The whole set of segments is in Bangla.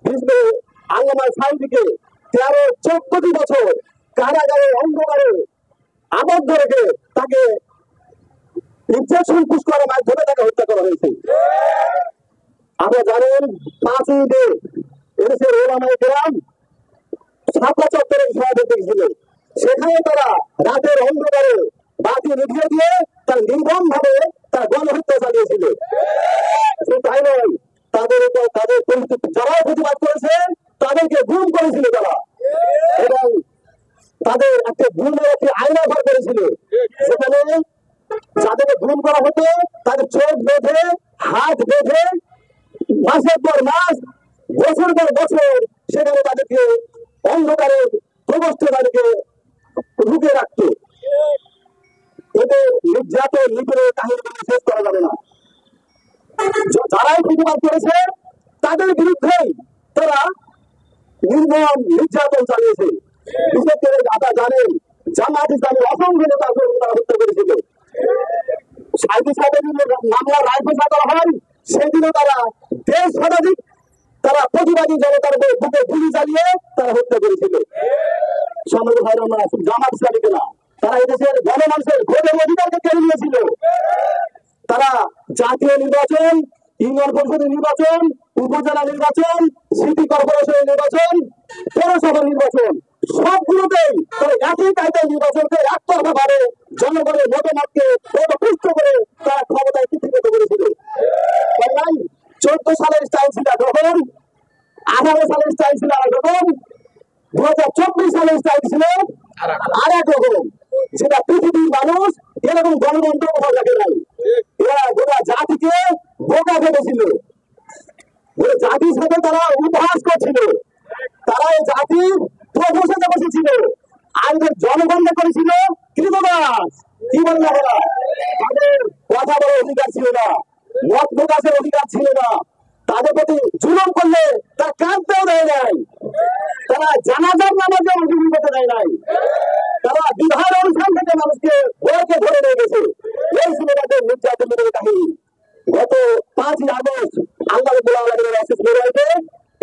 হিজবে আল্লামা সাঈদীকে 13-14 বছর কারাগারে অন্ধকারে আবদ্ধ রেখে তাকে ইনজেকশন পুশ করার মাধ্যমে তাকে হত্যা করা হয়েছে। আপনারা জানেন 5ই মে এদেশের ওলামায়ে কেরাম ছাত্র চত্বরে সমাবেশ দেখেছিল। সেখানে তারা রাতের অন্ধকারে বাতি নিভিয়ে দিয়ে তার নির্মম ভাবে তার গণহত্যা চালিয়েছিল। তাই নয়, তাদের উপর তাদের যারা প্রতিবাদ করেছে তাদেরকে গুম করেছিল তারা, এবং তাদের একটা গুমের একটি আয়না ঘর করেছিল, সেখানে যাদেরকে গুম করা হতো তাদের চোখ বেঁধে হাত বেঁধে মাসের পর মাস বছর পর বছর সেখানে তাদেরকে অন্ধকারে প্রকোষ্ঠে তাদেরকে ঢুকে রাখতো। এদের নির্যাতন নিপীড়নের কাহিনী শেষ করা যাবে না। যারাই প্রতিবাদ করেছে তাদের বিরুদ্ধেই তারা নির্মম নির্যাতন চালিয়েছে। বিশেষ করে আপনারা জানেন জামাত ইসলামের অসংখ্য নেতা তারা হত্যা করেছিল। সাঈদী সাহেবের মামলা রায় ঘোষণা করা হয়, সেদিনও তারা 1.5 শতাধিক তারা প্রতিবাদী জনতার বুকে গুলি চালিয়ে তারা হত্যা করেছিল। সম্মানিত ভাইরা আমরা জামাত ইসলামীকে না, তারা এদেশের গণমানুষের ভোটের অধিকারকে কেড়ে নিয়েছিল। তারা জাতীয় নির্বাচন, ইউনিয়ন পরিষদের নির্বাচন, উপজেলা নির্বাচন, সিটি কর্পোরেশনের নির্বাচন, পৌরসভা নির্বাচন সবগুলোতেই তারা একই কায়দায় নির্বাচনকে একতরফা ভাবে জনগণের মতামতকে পদপুষ্ট করে তারা ক্ষমতায় প্রতিষ্ঠিত করেছিল। 14 সালের স্টাইল ছিল যখন, 18 সালের স্টাইল ছিল আর যখন, 2024 সালের স্টাইল ছিল আর এক রকম। সেটা পৃথিবীর মানুষ এরকম গণতন্ত্র কোথাও দেখে নাই। এরা গোটা জাতিকে বোকা ভেবেছিল, জাতির সাথে তারা উপহাস করছিল, তারা এই জাতির প্রশংসা বসেছিল, আর জনগণকে করেছিল কৃতদাস। কি বললো ওরা? তাদের কথা বলার অধিকার ছিল না, মত প্রকাশের অধিকার ছিল না, তাদের প্রতি জুলুম করলে তারা কাঁদতেও দেয় নাই, তারা জানাজার নামাজে অংশগ্রহণ করতে দেয় নাই, তারা বিবাহের অনুষ্ঠান থেকে মানুষকে ভয়কে ধরে নিয়ে গেছে। এই ছিল তাদের নির্যাতনের কাহিনী। গত 5ই আগস্ট আল্লাহ রাব্বুল আলামিনের অশেষ মেরাইতে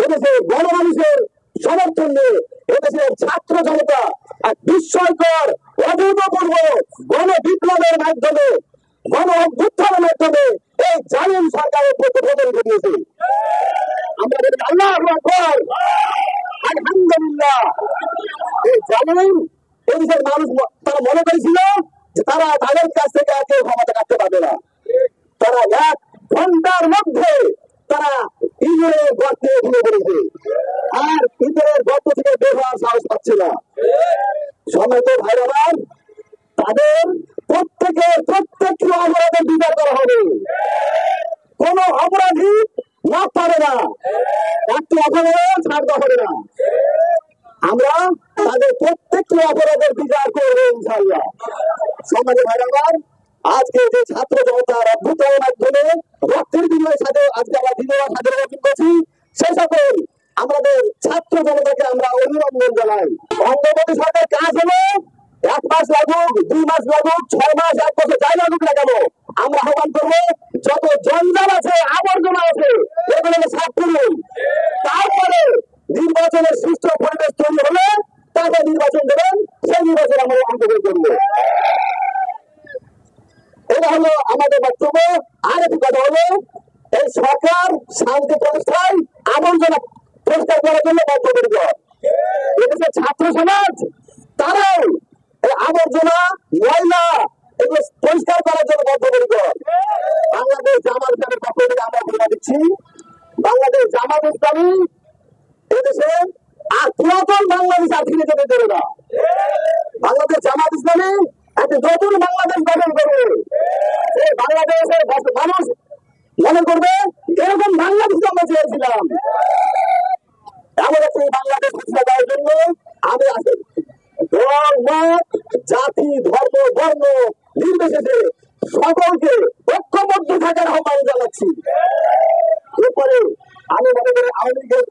এদেশে গণমানুষের সমর্থন নিয়ে এদেশের ছাত্র জনতা এক বিস্ময়কর অভূতপূর্ব গণ বিপ্লবের মাধ্যমে, গণ অভ্যুত্থানের মাধ্যমে এই জালিম সরকারের পতন ঘটিয়েছে। আমরা বলি আল্লাহু আকবার, আলহামদুলিল্লাহ। এই জালিম এদেশের মানুষ তারা মনে করেছিল যে তারা তাদের কাছ থেকে কেউ ক্ষমতা কাটতে পারবে না। তারা 1 ঘন্টার মধ্যে তারা ইঁদুরের গর্তে ঢুকে পড়েছে, আর ইঁদুরের গর্ত থেকে বের হওয়ার সাহস পাচ্ছে না। সম্মানিত ভাইরা আমার, তাদের প্রত্যেকটি অপরাধের বিচার করা হবে। কোন অপরাধী মাফ পাবে না, একটি অপরাধ ছাড় দেওয়া হবে না। আমরা তাদের প্রত্যেকটি অপরাধের বিচার করবো ইনশাআল্লাহ। সম্মানিত ভাইরা আমার, আজকে যে ছাত্র জনতার অভ্যুত্থানের মাধ্যমে রক্তের বিনিময়ের সাথে আজকে আমরা বিনিময় স্বাধীনতা অর্জন করছি, সে সকল আমাদের ছাত্র জনতাকে আমরা অভিনন্দন জানাই। অন্তর্বর্তী সরকার কাজ হলো 1 মাস লাগুক, 2 মাস লাগুক, 6 মাস, 1 বছর যাই লাগুক না কেন, আমরা আহ্বান করবো যত জঞ্জাল আছে, আবর্জনা আছে, এগুলো সাফ করুন। তারপরে নির্বাচনের সুষ্ঠু পরিবেশ তৈরি হলে তাকে নির্বাচন দেবেন, সেই নির্বাচন আমরা অংশগ্রহণ করবো। এটা হলো আমাদের বক্তব্য। আর একটি কথা হলো, এই সরকার শান্তি প্রতিষ্ঠায় আবর্জনা পরিষ্কার করার জন্য বদ্ধপরিকর। এদেশের ছাত্র সমাজ তারাও এই আবর্জনা, ময়লা এগুলো পরিষ্কার করার জন্য বদ্ধপরিকর। বাংলাদেশ জামাত ইসলামের পক্ষ থেকে আমরা ঘোষণা দিচ্ছি, বাংলাদেশ জামাত ইসলামী এদেশে আর পুরাতন বাংলাদেশ আর ফিরে যেতে দেবে না। বাংলাদেশ জামাত ইসলামী একটা নতুন বাংলাদেশ গঠন করবে। এই বাংলাদেশের মানুষ মনে করবে এরকম বাংলাদেশ আমরা চেয়েছিলাম। এমন একটি বাংলাদেশ প্রতিষ্ঠা করার জন্য আমি আছি। দল, মত, জাতি, ধর্ম, বর্ণ নির্বিশেষে সকলকে ঐক্যবদ্ধ থাকার আহ্বান জানাচ্ছি। এরপরে আমি মনে করি আওয়ামী লীগের